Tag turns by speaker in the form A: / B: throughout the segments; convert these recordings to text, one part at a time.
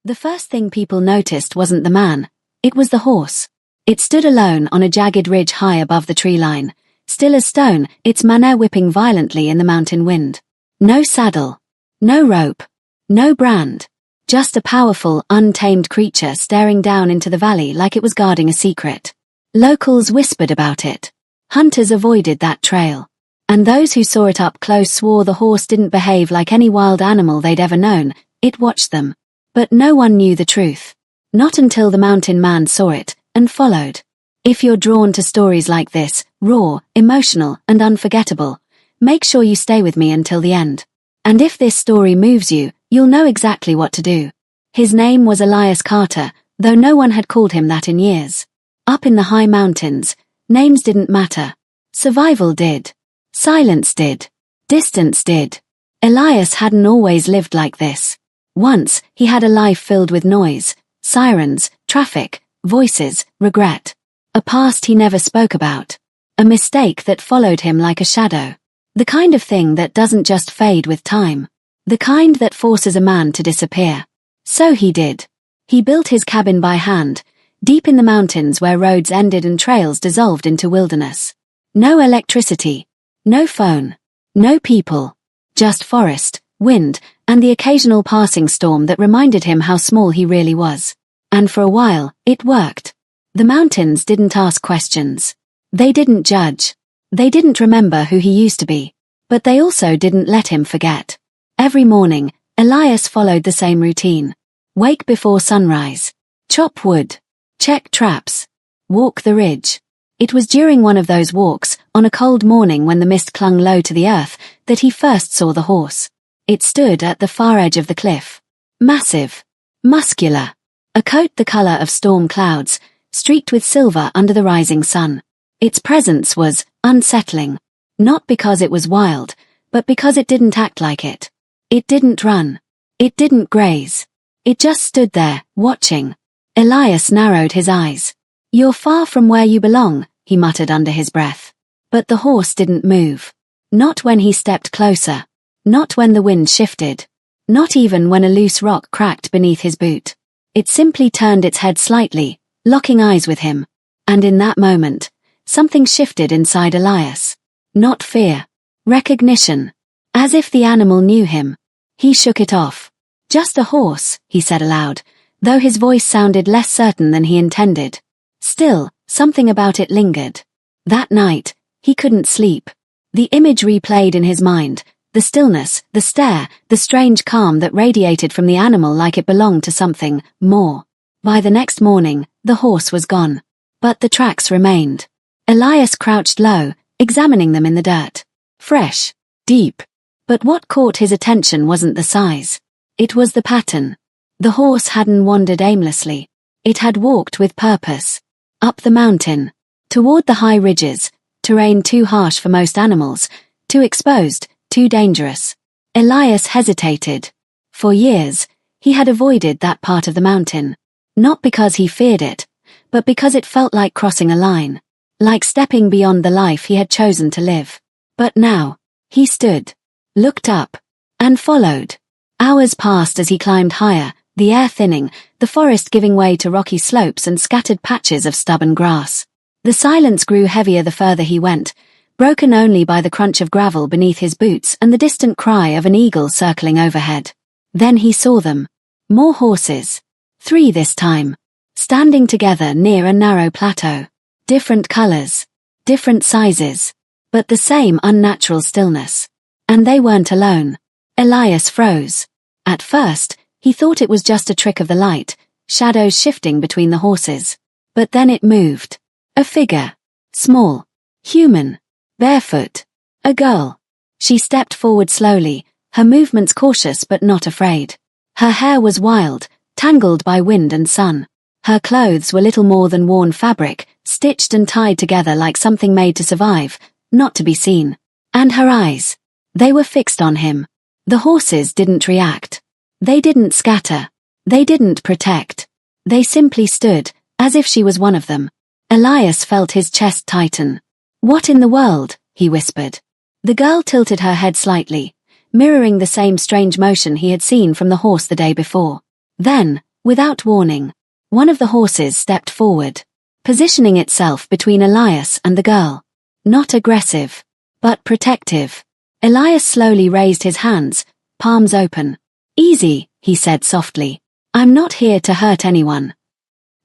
A: The first thing people noticed wasn't the man, it was the horse. It stood alone on a jagged ridge high above the tree line, still as stone, its mane whipping violently in the mountain wind. No saddle. No rope. No brand. Just a powerful, untamed creature staring down into the valley like it was guarding a secret. Locals whispered about it. Hunters avoided that trail. And those who saw it up close swore the horse didn't behave like any wild animal they'd ever known, it watched them. But no one knew the truth. Not until the mountain man saw it, and followed. If you're drawn to stories like this, raw, emotional, and unforgettable, make sure you stay with me until the end. And if this story moves you, you'll know exactly what to do. His name was Elias Carter, though no one had called him that in years. Up in the high mountains, names didn't matter. Survival did. Silence did. Distance did. Elias hadn't always lived like this. Once, he had a life filled with noise, sirens, traffic, voices, regret. A past he never spoke about. A mistake that followed him like a shadow. The kind of thing that doesn't just fade with time. The kind that forces a man to disappear. So he did. He built his cabin by hand, deep in the mountains where roads ended and trails dissolved into wilderness. No electricity. No phone. No people. Just forest, wind, and the occasional passing storm that reminded him how small he really was. And for a while, it worked. The mountains didn't ask questions. They didn't judge. They didn't remember who he used to be. But they also didn't let him forget. Every morning, Elias followed the same routine. Wake before sunrise. Chop wood. Check traps. Walk the ridge. It was during one of those walks, on a cold morning when the mist clung low to the earth, that he first saw the horse. It stood at the far edge of the cliff. Massive. Muscular. A coat the color of storm clouds, streaked with silver under the rising sun. Its presence was unsettling. Not because it was wild, but because it didn't act like it. It didn't run. It didn't graze. It just stood there, watching. Elias narrowed his eyes. "You're far from where you belong," he muttered under his breath. But the horse didn't move. Not when he stepped closer. Not when the wind shifted. Not even when a loose rock cracked beneath his boot. It simply turned its head slightly, locking eyes with him. And in that moment, something shifted inside Elias. Not fear. Recognition. As if the animal knew him. He shook it off. "Just a horse," he said aloud, though his voice sounded less certain than he intended. Still, something about it lingered. That night, he couldn't sleep. The image replayed in his mind, the stillness, the stare, the strange calm that radiated from the animal like it belonged to something more. By the next morning, the horse was gone. But the tracks remained. Elias crouched low, examining them in the dirt. Fresh. Deep. But what caught his attention wasn't the size. It was the pattern. The horse hadn't wandered aimlessly. It had walked with purpose. Up the mountain. Toward the high ridges. Terrain too harsh for most animals. Too exposed. Too dangerous. Elias hesitated. For years, he had avoided that part of the mountain. Not because he feared it, but because it felt like crossing a line. Like stepping beyond the life he had chosen to live. But now, he stood. Looked up. And followed. Hours passed as he climbed higher, the air thinning, the forest giving way to rocky slopes and scattered patches of stubborn grass. The silence grew heavier the further he went, broken only by the crunch of gravel beneath his boots and the distant cry of an eagle circling overhead. Then he saw them. More horses. 3 this time. Standing together near a narrow plateau. Different colors. Different sizes. But the same unnatural stillness. And they weren't alone. Elias froze. At first, he thought it was just a trick of the light, shadows shifting between the horses. But then it moved. A figure. Small. Human. Barefoot. A girl. She stepped forward slowly, her movements cautious but not afraid. Her hair was wild, tangled by wind and sun. Her clothes were little more than worn fabric, stitched and tied together like something made to survive, not to be seen. And her eyes. They were fixed on him. The horses didn't react. They didn't scatter. They didn't protect. They simply stood, as if she was one of them. Elias felt his chest tighten. "What in the world?" he whispered. The girl tilted her head slightly, mirroring the same strange motion he had seen from the horse the day before. Then, Without warning, one of the horses stepped forward, positioning itself between Elias and the girl. Not aggressive, but protective. Elias slowly raised his hands, palms open. "Easy," he said softly. "I'm not here to hurt anyone."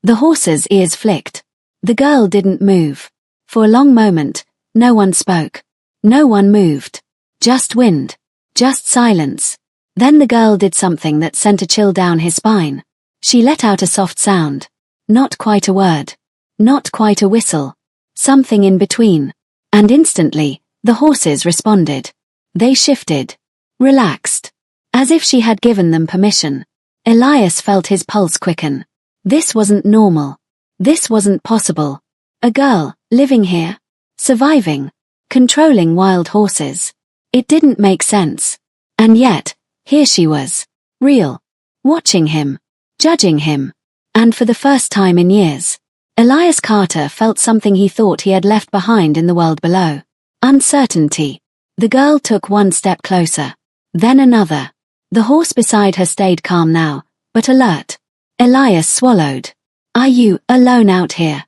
A: The horse's ears flicked. The girl didn't move. For a long moment, no one spoke. No one moved. Just wind. Just silence. Then the girl did something that sent a chill down his spine. She let out a soft sound. Not quite a word. Not quite a whistle. Something in between. And instantly, the horses responded. They shifted. Relaxed. As if she had given them permission. Elias felt his pulse quicken. This wasn't normal. This wasn't possible. A girl, living here. Surviving. Controlling wild horses. It didn't make sense. And yet, here she was. Real. Watching him. Judging him. And for the first time in years, Elias Carter felt something he thought he had left behind in the world below. Uncertainty. The girl took one step closer. Then another. The horse beside her stayed calm now, but alert. Elias swallowed. "Are you alone out here?"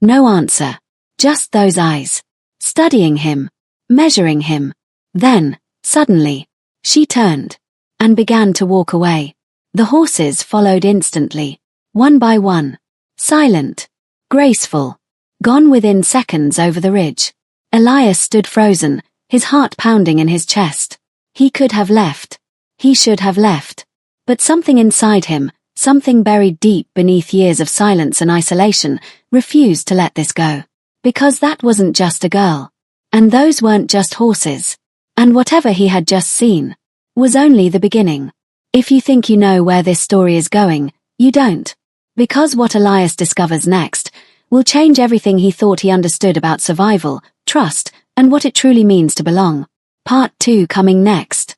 A: No answer. Just those eyes. Studying him. Measuring him. Then, suddenly, she turned. And began to walk away. The horses followed instantly. One by one. Silent. Graceful. Gone within seconds over the ridge. Elias stood frozen, his heart pounding in his chest. He could have left. He should have left. But something inside him, something buried deep beneath years of silence and isolation, refused to let this go. Because that wasn't just a girl. And those weren't just horses. And whatever he had just seen was only the beginning. If you think you know where this story is going, you don't. Because what Elias discovers next will change everything he thought he understood about survival, trust, and what it truly means to belong. Part 2 coming next.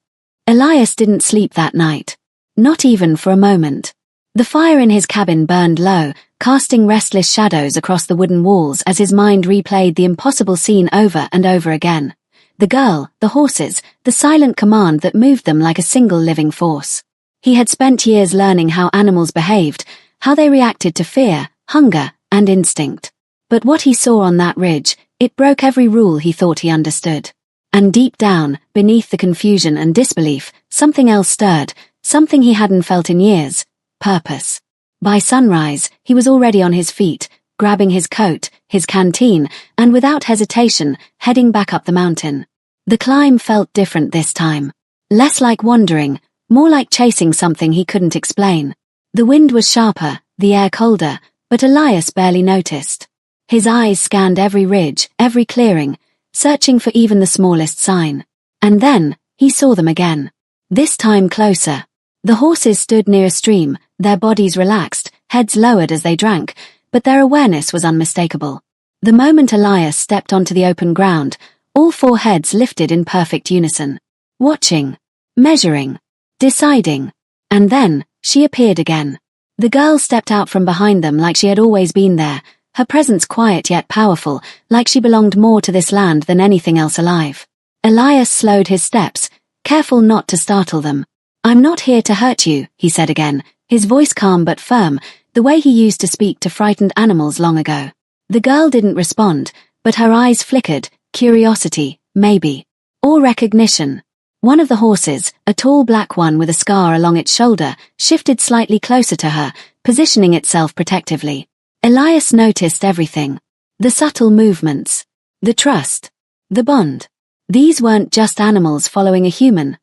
A: Elias didn't sleep that night. Not even for a moment. The fire in his cabin burned low, casting restless shadows across the wooden walls as his mind replayed the impossible scene over and over again. The girl, the horses, the silent command that moved them like a single living force. He had spent years learning how animals behaved, how they reacted to fear, hunger, and instinct. But what he saw on that ridge, it broke every rule he thought he understood. And deep down, beneath the confusion and disbelief, something else stirred, something he hadn't felt in years. Purpose. By sunrise, he was already on his feet, grabbing his coat, his canteen, and without hesitation, heading back up the mountain. The climb felt different this time. Less like wandering, more like chasing something he couldn't explain. The wind was sharper, the air colder, but Elias barely noticed. His eyes scanned every ridge, every clearing, searching for even the smallest sign. And then, he saw them again. This time closer. The horses stood near a stream, their bodies relaxed, heads lowered as they drank, but their awareness was unmistakable. The moment Elias stepped onto the open ground, all four heads lifted in perfect unison. Watching. Measuring. Deciding. And then, she appeared again. The girl stepped out from behind them like she had always been there, her presence quiet yet powerful, like she belonged more to this land than anything else alive. Elias slowed his steps, careful not to startle them. "I'm not here to hurt you," he said again, his voice calm but firm, the way he used to speak to frightened animals long ago. The girl didn't respond, but her eyes flickered, curiosity, maybe. Or recognition. One of the horses, a tall black one with a scar along its shoulder, shifted slightly closer to her, positioning itself protectively. Elias noticed everything. The subtle movements. The trust. The bond. These weren't just animals following a human.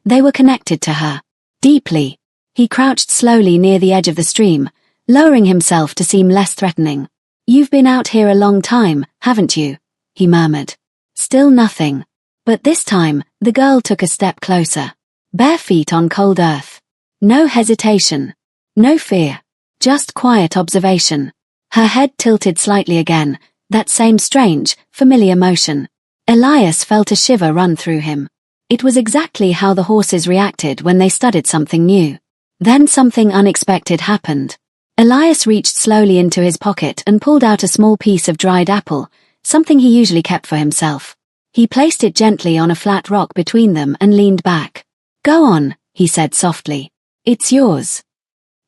A: They were connected to her. Deeply. He crouched slowly near the edge of the stream, lowering himself to seem less threatening. "You've been out here a long time, haven't you?" he murmured. Still nothing. But this time, the girl took a step closer. Bare feet on cold earth. No hesitation. No fear. Just quiet observation. Her head tilted slightly again, that same strange, familiar motion. Elias felt a shiver run through him. It was exactly how the horses reacted when they studied something new. Then something unexpected happened. Elias reached slowly into his pocket and pulled out a small piece of dried apple, something he usually kept for himself. He placed it gently on a flat rock between them and leaned back. "Go on," he said softly. "It's yours."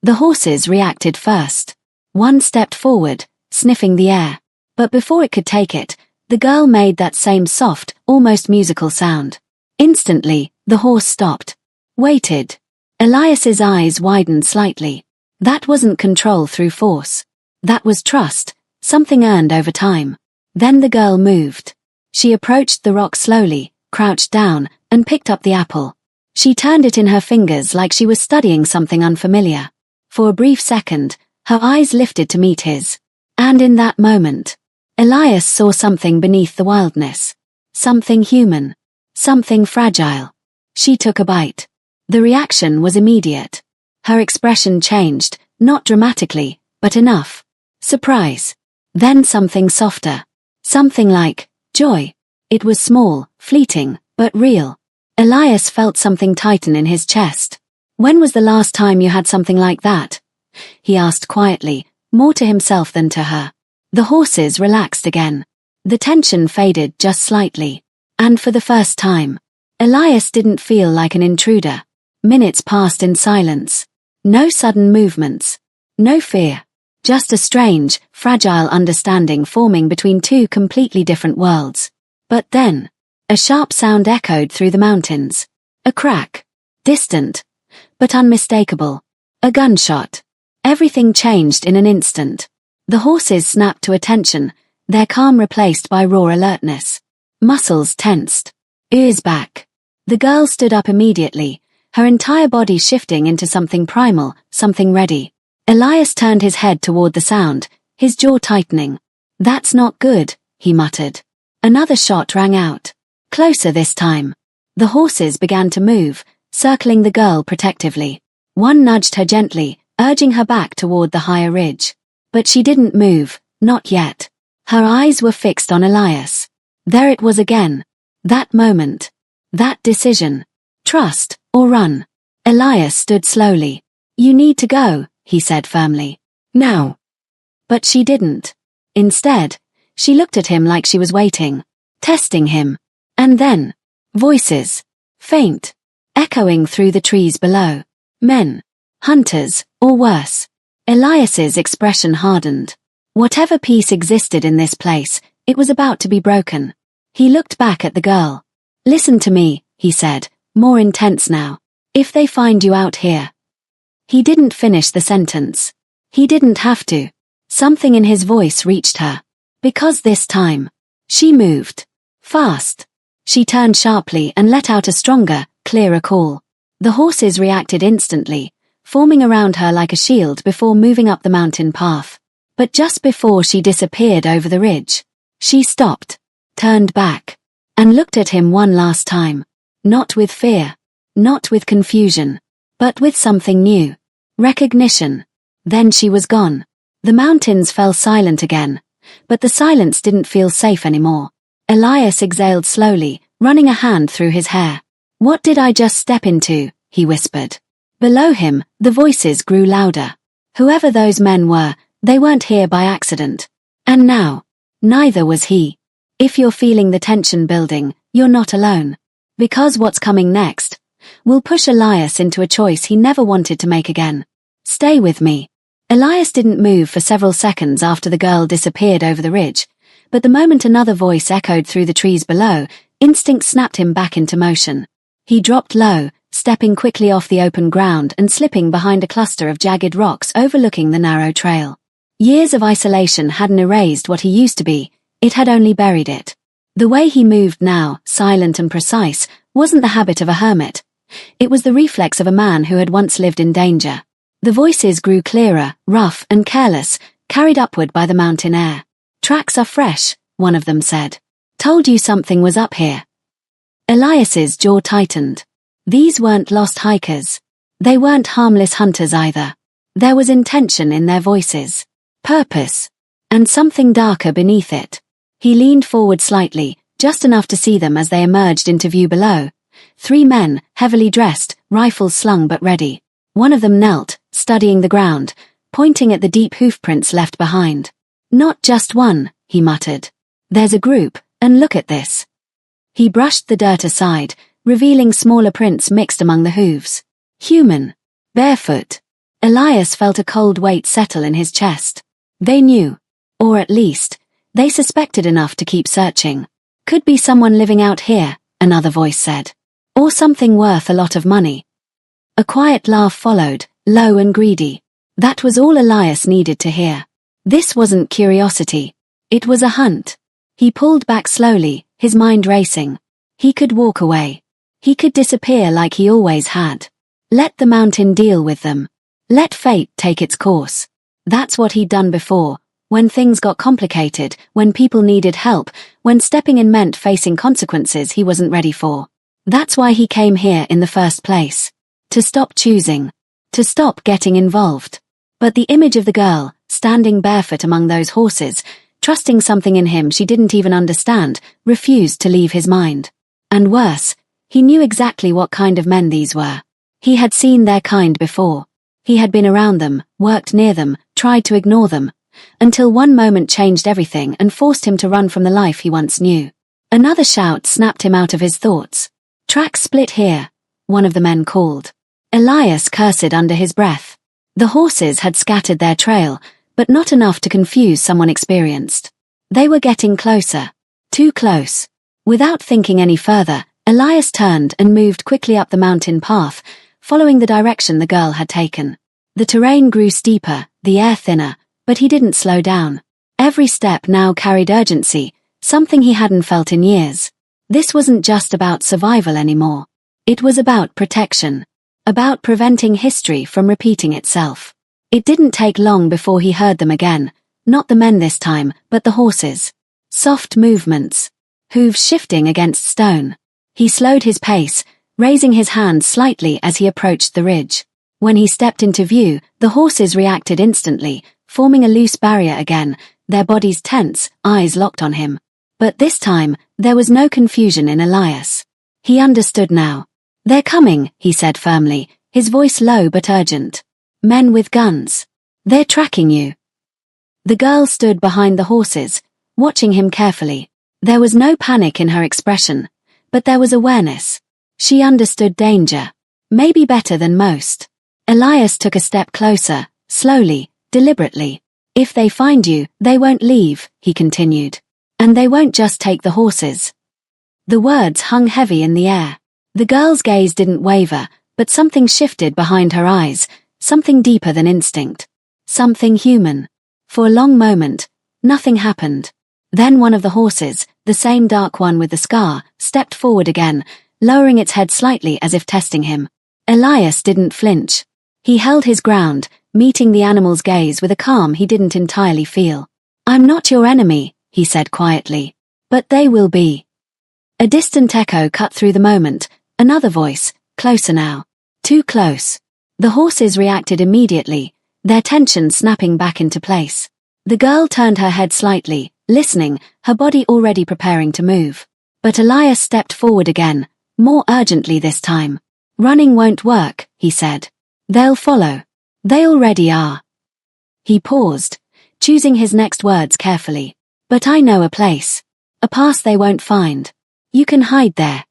A: The horses reacted first. One stepped forward, sniffing the air. But before it could take it, the girl made that same soft, almost musical sound. Instantly, the horse stopped. Waited. Elias's eyes widened slightly. That wasn't control through force. That was trust, something earned over time. Then the girl moved. She approached the rock slowly, crouched down, and picked up the apple. She turned it in her fingers like she was studying something unfamiliar. For a brief second, her eyes lifted to meet his. And in that moment, Elias saw something beneath the wildness. Something human. Something fragile. She took a bite. The reaction was immediate. Her expression changed, not dramatically, but enough. Surprise. Then something softer. Something like joy. It was small, fleeting, but real. Elias felt something tighten in his chest. When was the last time you had something like that? He asked quietly, more to himself than to her. The horses relaxed again. The tension faded just slightly. And for the first time, Elias didn't feel like an intruder. Minutes passed in silence. No sudden movements. No fear. Just a strange, fragile understanding forming between two completely different worlds. But then, a sharp sound echoed through the mountains. A crack. Distant, but unmistakable. A gunshot. Everything changed in an instant. The horses snapped to attention, their calm replaced by raw alertness. Muscles tensed. Ears back. The girl stood up immediately, her entire body shifting into something primal, something ready. Elias turned his head toward the sound, his jaw tightening. "That's not good," he muttered. Another shot rang out. Closer this time. The horses began to move, circling the girl protectively. One nudged her gently, urging her back toward the higher ridge. But she didn't move, not yet. Her eyes were fixed on Elias. There it was again. That moment. That decision. Trust, or run. Elias stood slowly. "You need to go," he said firmly. "Now." But she didn't. Instead, she looked at him like she was waiting, testing him. And then, voices. Faint. Echoing through the trees below. Men. Hunters, or worse. Elias's expression hardened. Whatever peace existed in this place, it was about to be broken. He looked back at the girl. "Listen to me," he said, more intense now. "If they find you out here." He didn't finish the sentence. He didn't have to. Something in his voice reached her. Because this time, she moved. Fast. She turned sharply and let out a stronger, clearer call. The horses reacted instantly, forming around her like a shield before moving up the mountain path. But just before she disappeared over the ridge, she stopped, turned back, and looked at him one last time. Not with fear, not with confusion, but with something new. Recognition. Then she was gone. The mountains fell silent again, but the silence didn't feel safe anymore. Elias exhaled slowly, running a hand through his hair. "What did I just step into?" he whispered. Below him, the voices grew louder. Whoever those men were, they weren't here by accident. And now, neither was he. If you're feeling the tension building, you're not alone. Because what's coming next will push Elias into a choice he never wanted to make again. "Stay with me." Elias didn't move for several seconds after the girl disappeared over the ridge, but the moment another voice echoed through the trees below, instinct snapped him back into motion. He dropped low, stepping quickly off the open ground and slipping behind a cluster of jagged rocks overlooking the narrow trail. Years of isolation hadn't erased what he used to be, it had only buried it. The way he moved now, silent and precise, wasn't the habit of a hermit. It was the reflex of a man who had once lived in danger. The voices grew clearer, rough and careless, carried upward by the mountain air. "Tracks are fresh," one of them said. "Told you something was up here." Elias's jaw tightened. These weren't lost hikers. They weren't harmless hunters either. There was intention in their voices. Purpose. And something darker beneath it. He leaned forward slightly, just enough to see them as they emerged into view below. 3 men, heavily dressed, rifles slung but ready. One of them knelt, studying the ground, pointing at the deep hoofprints left behind. "Not just one," he muttered. "There's a group, and look at this." He brushed the dirt aside, revealing smaller prints mixed among the hooves. Human. Barefoot. Elias felt a cold weight settle in his chest. They knew. Or at least, they suspected enough to keep searching. Could be someone living out here, another voice said. Or something worth a lot of money. A quiet laugh followed, low and greedy. That was all Elias needed to hear. This wasn't curiosity. It was a hunt. He pulled back slowly, his mind racing. He could walk away. He could disappear like he always had. Let the mountain deal with them. Let fate take its course. That's what he'd done before, when things got complicated, when people needed help, when stepping in meant facing consequences he wasn't ready for. That's why he came here in the first place. To stop choosing. To stop getting involved. But the image of the girl, standing barefoot among those horses, trusting something in him she didn't even understand, refused to leave his mind. And worse, he knew exactly what kind of men these were. He had seen their kind before. He had been around them, worked near them, tried to ignore them, until one moment changed everything and forced him to run from the life he once knew. Another shout snapped him out of his thoughts. Tracks split here, one of the men called. Elias cursed under his breath. The horses had scattered their trail, but not enough to confuse someone experienced. They were getting closer. Too close. Without thinking any further, Elias turned and moved quickly up the mountain path, following the direction the girl had taken. The terrain grew steeper, the air thinner, but he didn't slow down. Every step now carried urgency, something he hadn't felt in years. This wasn't just about survival anymore. It was about protection. About preventing history from repeating itself. It didn't take long before he heard them again, not the men this time, but the horses. Soft movements. Hooves shifting against stone. He slowed his pace, raising his hand slightly as he approached the ridge. When he stepped into view, the horses reacted instantly, forming a loose barrier again, their bodies tense, eyes locked on him. But this time, there was no confusion in Elias. He understood now. They're coming, he said firmly, his voice low but urgent. Men with guns. They're tracking you. The girl stood behind the horses, watching him carefully. There was no panic in her expression, but there was awareness. She understood danger, maybe better than most. Elias took a step closer, slowly, deliberately. If they find you, they won't leave, he continued. And they won't just take the horses. The words hung heavy in the air. The girl's gaze didn't waver, but something shifted behind her eyes, something deeper than instinct. Something human. For a long moment, nothing happened. Then one of the horses, the same dark one with the scar, stepped forward again, lowering its head slightly as if testing him. Elias didn't flinch. He held his ground, meeting the animal's gaze with a calm he didn't entirely feel. I'm not your enemy, he said quietly. But they will be. A distant echo cut through the moment, another voice, closer now. Too close. The horses reacted immediately, their tension snapping back into place. The girl turned her head slightly, listening, her body already preparing to move. But Elias stepped forward again, more urgently this time. Running won't work, he said. They'll follow. They already are. He paused, choosing his next words carefully. But I know a place. A pass they won't find. You can hide there.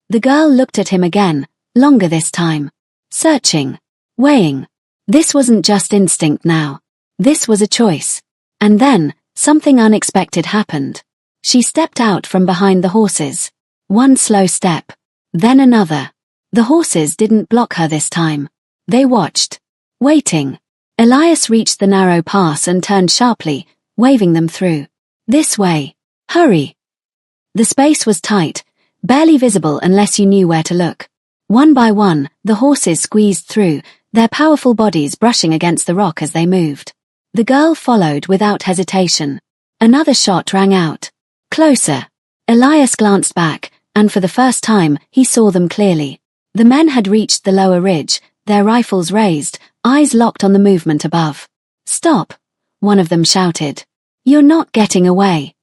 A: The girl looked at him again, longer this time. Searching. Weighing. This wasn't just instinct now. This was a choice. And then, something unexpected happened. She stepped out from behind the horses. One slow step. Then another. The horses didn't block her this time. They watched. Waiting. Elias reached the narrow pass and turned sharply, waving them through. This way. Hurry. The space was tight, barely visible unless you knew where to look. One by one, the horses squeezed through, their powerful bodies brushing against the rock as they moved. The girl followed without hesitation. Another shot rang out. Closer. Elias glanced back, and for the first time, he saw them clearly. The men had reached the lower ridge, their rifles raised, eyes locked on the movement above. Stop, one of them shouted. You're not getting away.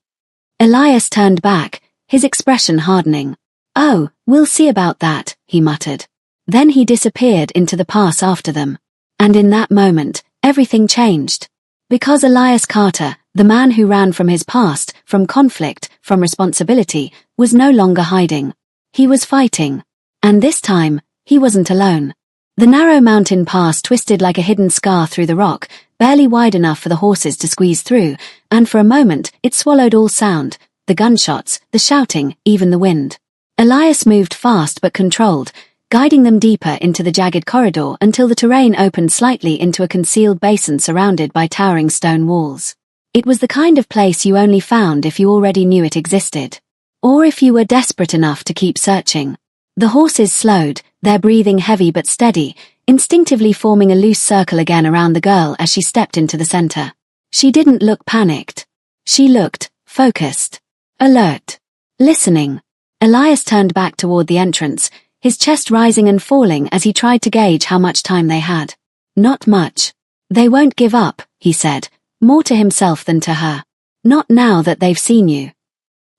A: Elias turned back, his expression hardening. Oh, we'll see about that, he muttered. Then he disappeared into the pass after them. And in that moment, everything changed. Because Elias Carter, the man who ran from his past, from conflict, from responsibility, was no longer hiding. He was fighting. And this time, he wasn't alone. The narrow mountain pass twisted like a hidden scar through the rock, barely wide enough for the horses to squeeze through, and for a moment it swallowed all sound, the gunshots, the shouting, even the wind. Elias moved fast but controlled, guiding them deeper into the jagged corridor until the terrain opened slightly into a concealed basin surrounded by towering stone walls. It was the kind of place you only found if you already knew it existed. Or if you were desperate enough to keep searching. The horses slowed, their breathing heavy but steady, instinctively forming a loose circle again around the girl as she stepped into the center. She didn't look panicked. She looked focused, alert, listening. Elias turned back toward the entrance, his chest rising and falling as he tried to gauge how much time they had. Not much. They won't give up, he said, more to himself than to her. Not now that they've seen you.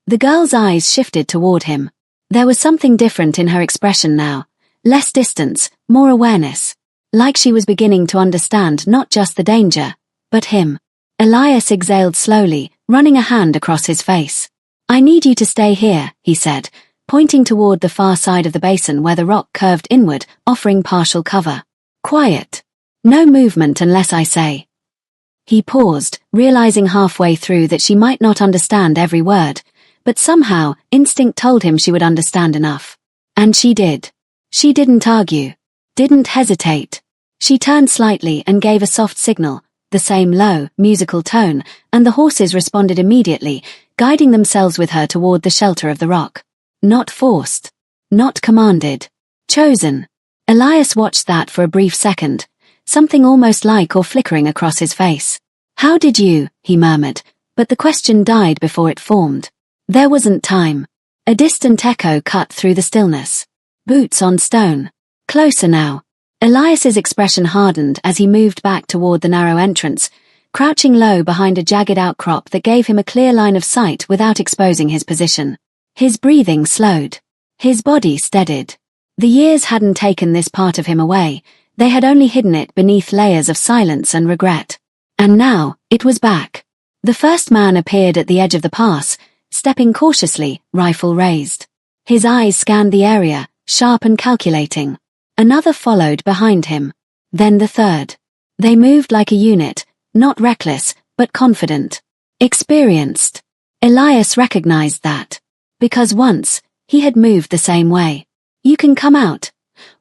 A: The girl's eyes shifted toward him. There was something different in her expression now. Less distance, more awareness. Like she was beginning to understand not just the danger, but him. Elias exhaled slowly, running a hand across his face. I need you to stay here, he said, pointing toward the far side of the basin where the rock curved inward, offering partial cover. Quiet. No movement unless I say. He paused, realizing halfway through that she might not understand every word, but somehow, instinct told him she would understand enough. And she did. She didn't argue. Didn't hesitate. She turned slightly and gave a soft signal, the same low, musical tone, and the horses responded immediately, guiding themselves with her toward the shelter of the rock. Not forced. Not commanded. Chosen. Elias watched that for a brief second, something almost like or flickering across his face. How did you, he murmured, but the question died before it formed. There wasn't time. A distant echo cut through the stillness. Boots on stone. Closer now. Elias's expression hardened as he moved back toward the narrow entrance, crouching low behind a jagged outcrop that gave him a clear line of sight without exposing his position. His breathing slowed. His body steadied. The years hadn't taken this part of him away, they had only hidden it beneath layers of silence and regret. And now, it was back. The first man appeared at the edge of the pass, stepping cautiously, rifle raised. His eyes scanned the area, sharp and calculating. Another followed behind him. Then the third. They moved like a unit, not reckless, but confident. Experienced. Elias recognized that. Because once, he had moved the same way. You can come out,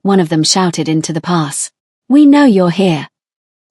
A: one of them shouted into the pass. We know you're here.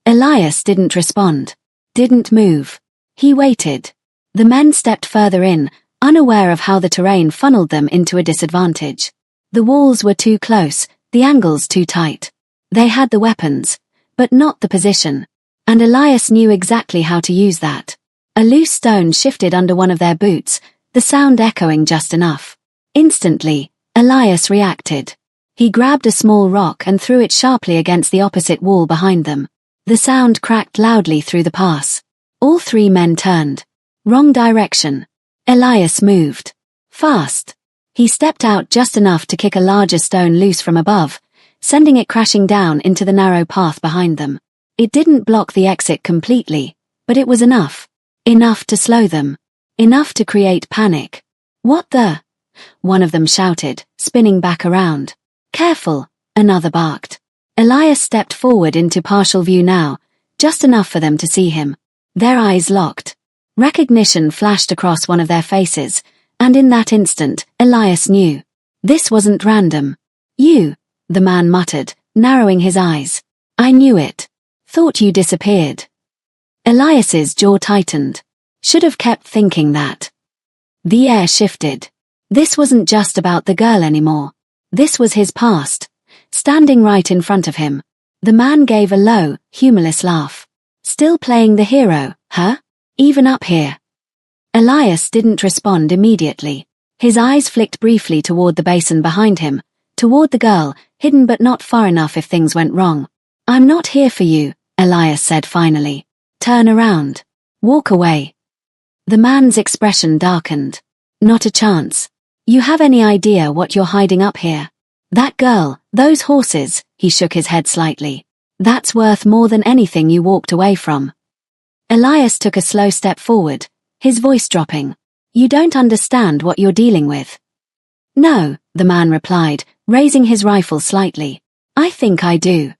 A: Elias didn't respond. Didn't move. He waited. The men stepped further in, unaware of how the terrain funneled them into a disadvantage. The walls were too close, the angles too tight. They had the weapons, but not the position. And Elias knew exactly how to use that. A loose stone shifted under one of their boots, the sound echoing just enough. Instantly, Elias reacted. He grabbed a small rock and threw it sharply against the opposite wall behind them. The sound cracked loudly through the pass. All three men turned. Wrong direction. Elias moved. Fast. He stepped out just enough to kick a larger stone loose from above, sending it crashing down into the narrow path behind them. It didn't block the exit completely, but it was enough. Enough to slow them. Enough to create panic. What the? One of them shouted, spinning back around. Careful, another barked. Elias stepped forward into partial view now, just enough for them to see him. Their eyes locked. Recognition flashed across one of their faces, and in that instant, Elias knew. This wasn't random. You, the man muttered, narrowing his eyes. I knew it. Thought you disappeared. Elias's jaw tightened. Should have kept thinking that. The air shifted. This wasn't just about the girl anymore. This was his past, standing right in front of him. The man gave a low, humorless laugh. Still playing the hero, huh? Even up here. Elias didn't respond immediately. His eyes flicked briefly toward the basin behind him, toward the girl, hidden but not far enough if things went wrong. I'm not here for you, Elias said finally. Turn around. Walk away. The man's expression darkened. Not a chance. You have any idea what you're hiding up here? That girl, those horses, he shook his head slightly. That's worth more than anything you walked away from. Elias took a slow step forward, his voice dropping. You don't understand what you're dealing with. No, the man replied, raising his rifle slightly. I think I do.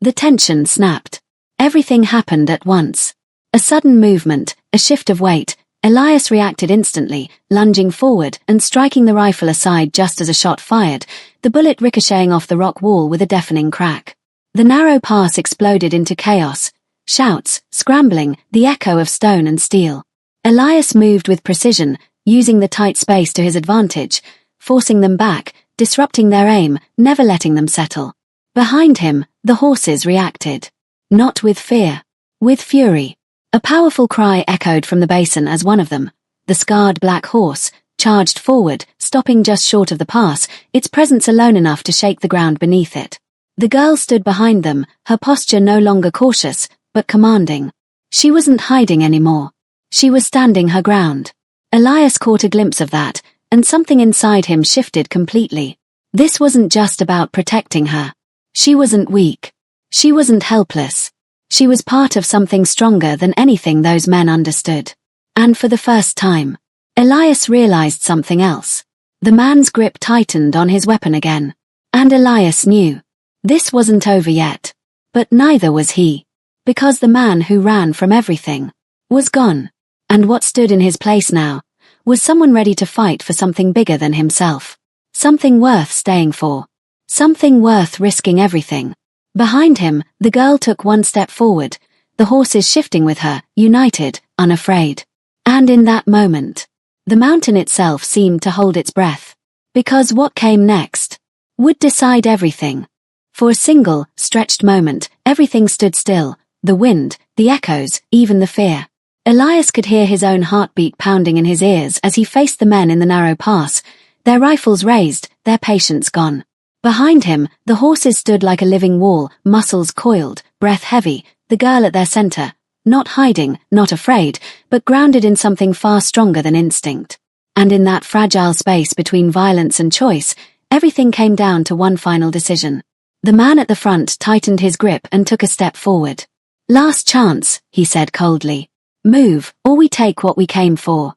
A: The tension snapped. Everything happened at once. A sudden movement, a shift of weight. Elias reacted instantly, lunging forward and striking the rifle aside just as a shot fired, the bullet ricocheting off the rock wall with a deafening crack. The narrow pass exploded into chaos. Shouts, scrambling, the echo of stone and steel. Elias moved with precision, using the tight space to his advantage, forcing them back, disrupting their aim, never letting them settle. Behind him, the horses reacted. Not with fear. With fury. A powerful cry echoed from the basin as one of them, the scarred black horse, charged forward, stopping just short of the pass, its presence alone enough to shake the ground beneath it. The girl stood behind them, her posture no longer cautious, but commanding. She wasn't hiding anymore. She was standing her ground. Elias caught a glimpse of that, and something inside him shifted completely. This wasn't just about protecting her. She wasn't weak. She wasn't helpless. She was part of something stronger than anything those men understood. And for the first time, Elias realized something else. The man's grip tightened on his weapon again. And Elias knew. This wasn't over yet. But neither was he. Because the man who ran from everything was gone. And what stood in his place now was someone ready to fight for something bigger than himself. Something worth staying for. Something worth risking everything. Behind him, the girl took one step forward, the horses shifting with her, united, unafraid. And in that moment, the mountain itself seemed to hold its breath. Because what came next would decide everything. For a single, stretched moment, everything stood still, the wind, the echoes, even the fear. Elias could hear his own heartbeat pounding in his ears as he faced the men in the narrow pass, their rifles raised, their patience gone. Behind him, the horses stood like a living wall, muscles coiled, breath heavy, the girl at their center, not hiding, not afraid, but grounded in something far stronger than instinct. And in that fragile space between violence and choice, everything came down to one final decision. The man at the front tightened his grip and took a step forward. Last chance, he said coldly. Move, or we take what we came for.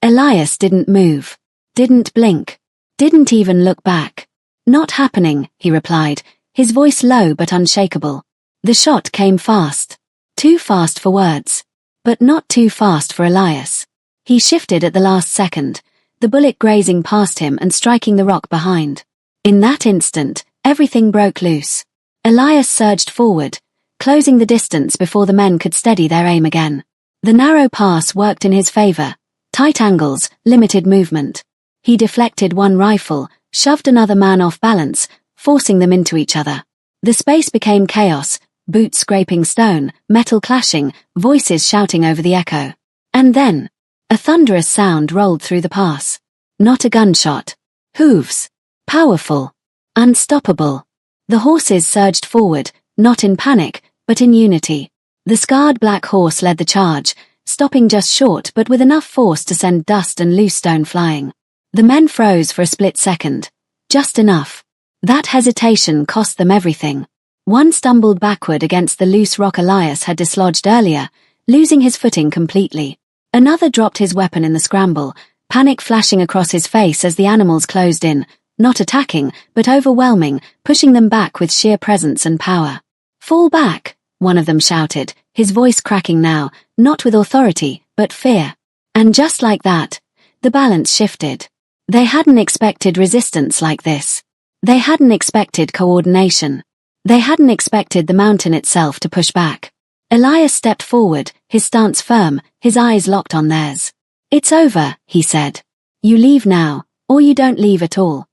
A: Elias didn't move. Didn't blink. Didn't even look back. Not happening, he replied, his voice low but unshakable. The shot came fast. Too fast for words. But not too fast for Elias. He shifted at the last second, the bullet grazing past him and striking the rock behind. In that instant, everything broke loose. Elias surged forward, closing the distance before the men could steady their aim again. The narrow pass worked in his favor. Tight angles, limited movement. He deflected one rifle, shoved another man off balance, forcing them into each other. The space became chaos, boots scraping stone, metal clashing, voices shouting over the echo. And then, a thunderous sound rolled through the pass. Not a gunshot. Hooves. Powerful. Unstoppable. The horses surged forward, not in panic, but in unity. The scarred black horse led the charge, stopping just short but with enough force to send dust and loose stone flying. The men froze for a split second. Just enough. That hesitation cost them everything. One stumbled backward against the loose rock Elias had dislodged earlier, losing his footing completely. Another dropped his weapon in the scramble, panic flashing across his face as the animals closed in, not attacking, but overwhelming, pushing them back with sheer presence and power. Fall back, one of them shouted, his voice cracking now, not with authority, but fear. And just like that, the balance shifted. They hadn't expected resistance like this. They hadn't expected coordination. They hadn't expected the mountain itself to push back. Elias stepped forward, his stance firm, his eyes locked on theirs. It's over, he said. You leave now, or you don't leave at all.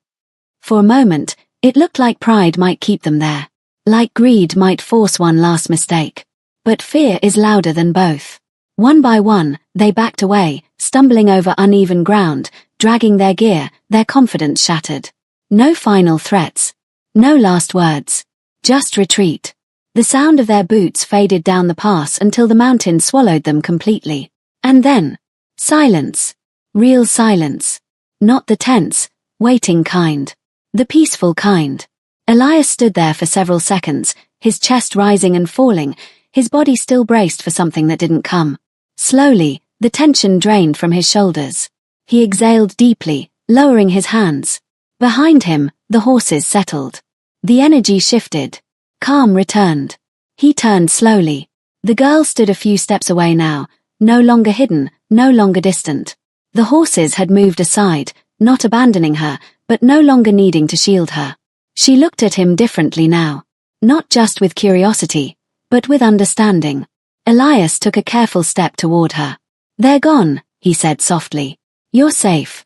A: For a moment, it looked like pride might keep them there. Like greed might force one last mistake. But fear is louder than both. One by one, they backed away, stumbling over uneven ground, dragging their gear, their confidence shattered. No final threats. No last words. Just retreat. The sound of their boots faded down the pass until the mountain swallowed them completely. And then, silence. Real silence. Not the tense, waiting kind. The peaceful kind. Elias stood there for several seconds, his chest rising and falling, his body still braced for something that didn't come. Slowly, the tension drained from his shoulders. He exhaled deeply, lowering his hands. Behind him, the horses settled. The energy shifted. Calm returned. He turned slowly. The girl stood a few steps away now, no longer hidden, no longer distant. The horses had moved aside, not abandoning her, but no longer needing to shield her. She looked at him differently now. Not just with curiosity, but with understanding. Elias took a careful step toward her. "They're gone," he said softly. "You're safe."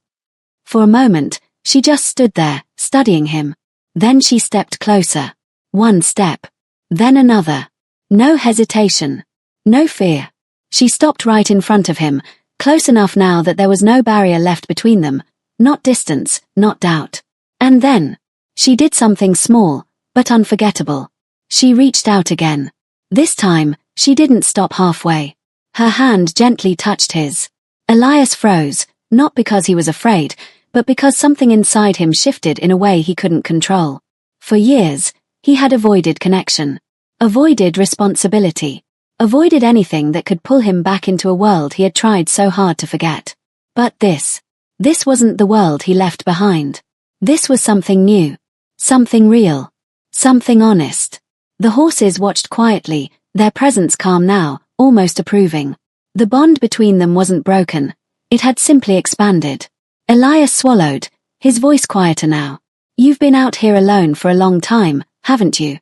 A: For a moment, she just stood there, studying him. Then she stepped closer. One step. Then another. No hesitation. No fear. She stopped right in front of him, close enough now that there was no barrier left between them, not distance, not doubt. And then, she did something small, but unforgettable. She reached out again. This time, she didn't stop halfway. Her hand gently touched his. Elias froze, not because he was afraid, but because something inside him shifted in a way he couldn't control. For years, he had avoided connection. Avoided responsibility. Avoided anything that could pull him back into a world he had tried so hard to forget. But this wasn't the world he left behind. This was something new. Something real. Something honest. The horses watched quietly, their presence calm now, almost approving. The bond between them wasn't broken. It had simply expanded. Elias swallowed, his voice quieter now. "You've been out here alone for a long time, haven't you?"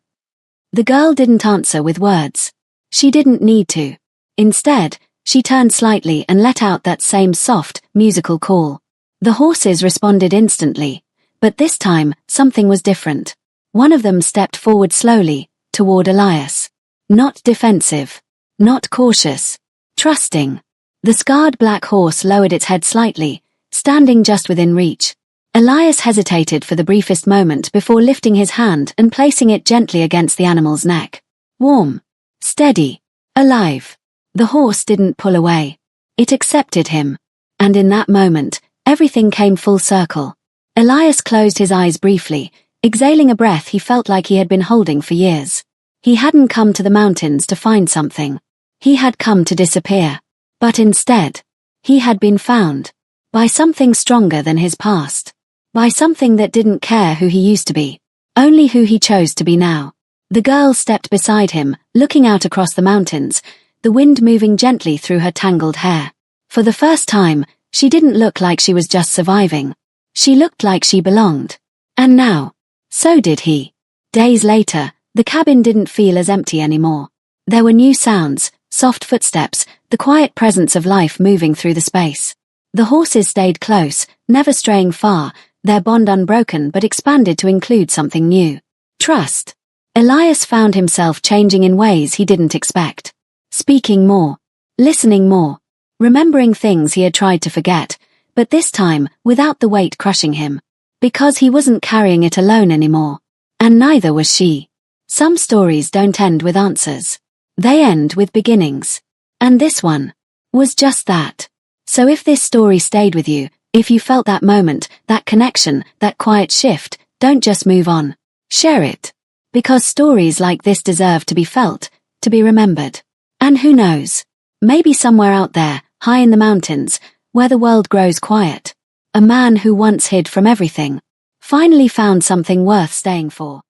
A: The girl didn't answer with words. She didn't need to. Instead, she turned slightly and let out that same soft, musical call. The horses responded instantly, but this time, something was different. One of them stepped forward slowly, toward Elias. Not defensive. Not cautious. Trusting. The scarred black horse lowered its head slightly, standing just within reach. Elias hesitated for the briefest moment before lifting his hand and placing it gently against the animal's neck. Warm. Steady. Alive. The horse didn't pull away. It accepted him. And in that moment, everything came full circle. Elias closed his eyes briefly, exhaling a breath he felt like he had been holding for years. He hadn't come to the mountains to find something. He had come to disappear. But instead, he had been found. By something stronger than his past. By something that didn't care who he used to be. Only who he chose to be now. The girl stepped beside him, looking out across the mountains, the wind moving gently through her tangled hair. For the first time, she didn't look like she was just surviving. She looked like she belonged. And now, so did he. Days later, the cabin didn't feel as empty anymore. There were new sounds, soft footsteps, the quiet presence of life moving through the space. The horses stayed close, never straying far, their bond unbroken but expanded to include something new. Trust. Elias found himself changing in ways he didn't expect. Speaking more. Listening more. Remembering things he had tried to forget, but this time, without the weight crushing him. Because he wasn't carrying it alone anymore. And neither was she. Some stories don't end with answers. They end with beginnings. And this one was just that. So if this story stayed with you, if you felt that moment, that connection, that quiet shift, don't just move on. Share it. Because stories like this deserve to be felt, to be remembered. And who knows? Maybe somewhere out there, high in the mountains, where the world grows quiet, a man who once hid from everything, finally found something worth staying for.